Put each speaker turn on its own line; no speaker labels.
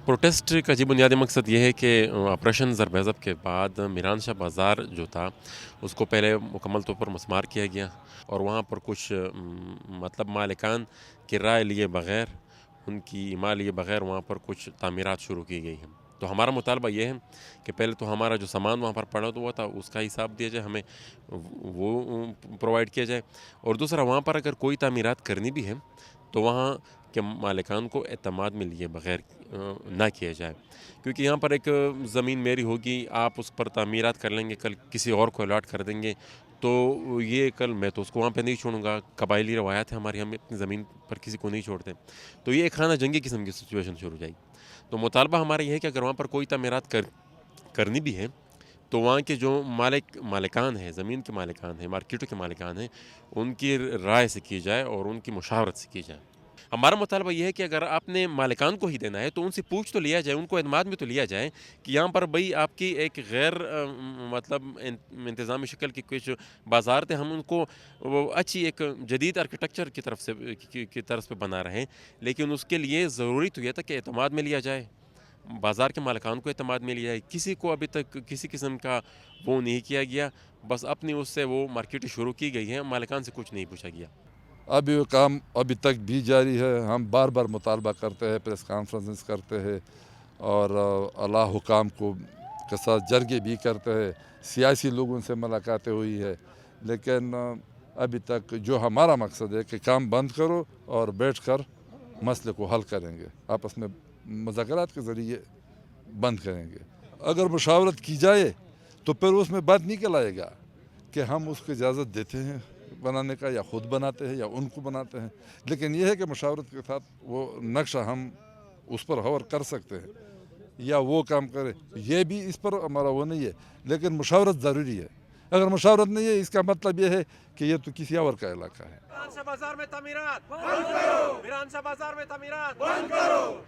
Protest का जी बुनियादी मकसद ये है कि ऑपरेशन ज़रब के बाद मीरान शाह बाज़ार जो था उसको पहले मुकम्मल तौर पर मस्मार किया गया और वहाँ पर कुछ मतलब मालिकान किराए लिए बग़ैर उनकी इमा लिए बग़ैर वहाँ पर कुछ तामीरात शुरू की गई हैं। तो हमारा मुतालबा ये है कि पहले तो हमारा जो सामान वहाँ पर पड़ा हुआ था उसका हिसाब दिया जाए, हमें वो प्रोवाइड किया जाए। और दूसरा, वहाँ पर अगर कोई तामीरात करनी भी है तो वहाँ के मालिकान को एतमाद में लिए बग़ैर ना किया जाए, क्योंकि यहाँ पर एक ज़मीन मेरी होगी, आप उस पर तामीरात कर लेंगे, कल किसी और को अलॉट कर देंगे, तो ये कल मैं तो उसको वहाँ पे नहीं छोड़ूंगा। कबायली रवायात है हमारी, हम अपनी ज़मीन पर किसी को नहीं छोड़ते, तो ये एक खाना जंगी किस्म की सिचुएशन शुरू हो जाएगी। तो मुतालबा हमारा ये है कि अगर वहाँ पर कोई तामीरात करनी भी है तो वहाँ के जो मालिकान हैं, ज़मीन के मालिकान हैं, मार्केटों के मालिकान हैं, उनकी राय से की जाए और उनकी मुशावरत से की जाए। हमारा मुतालबा ये है कि अगर आपने मालिकान को ही देना है तो उनसे पूछ तो लिया जाए, उनको एतमाद में तो लिया जाए कि यहाँ पर भई आपकी एक गैर मतलब इंतज़ामी शक्ल की कुछ बाज़ार थे, हम उनको वो अच्छी एक जदीद आर्किटेक्चर की तरफ से की तरफ पे बना रहे हैं, लेकिन उसके लिए ज़रूरी तो ये था कि एतमाद में लिया जाए, बाज़ार के मालिकान को एतमाद में लिया जाए। किसी को अभी तक किसी किस्म का वो नहीं किया गया, बस अपनी उससे वो मार्केटें शुरू की गई हैं, मालिकान से कुछ नहीं पूछा गया।
अभी वो काम अभी तक भी जारी है। हम बार बार मुतालबा करते हैं, प्रेस कॉन्फ्रेंस करते हैं और अला हुकाम को के साथ जरगे भी करते हैं, सियासी लोगों से मुलाकातें हुई है, लेकिन अभी तक जो हमारा मकसद है कि काम बंद करो और बैठकर मसले को हल करेंगे, आपस में मुज़ाकरात के ज़रिए बंद करेंगे। अगर मुशावरत की जाए तो फिर उसमें बात निकल आएगा कि हम उसको इजाज़त देते हैं बनाने का, या ख़ुद बनाते हैं या उनको बनाते हैं, लेकिन यह है कि मुशावरत के साथ वो नक्शा हम उस पर गौर कर सकते हैं या वो काम करे, ये भी इस पर हमारा वो नहीं है, लेकिन मुशावरत ज़रूरी है। अगर मुशावरत नहीं है, इसका मतलब ये है कि ये तो किसी और का इलाका है।
मीरान शाह बाजार में तामीरात बंद करो। मीरान शाह बाजार में तामीरात बंद करो।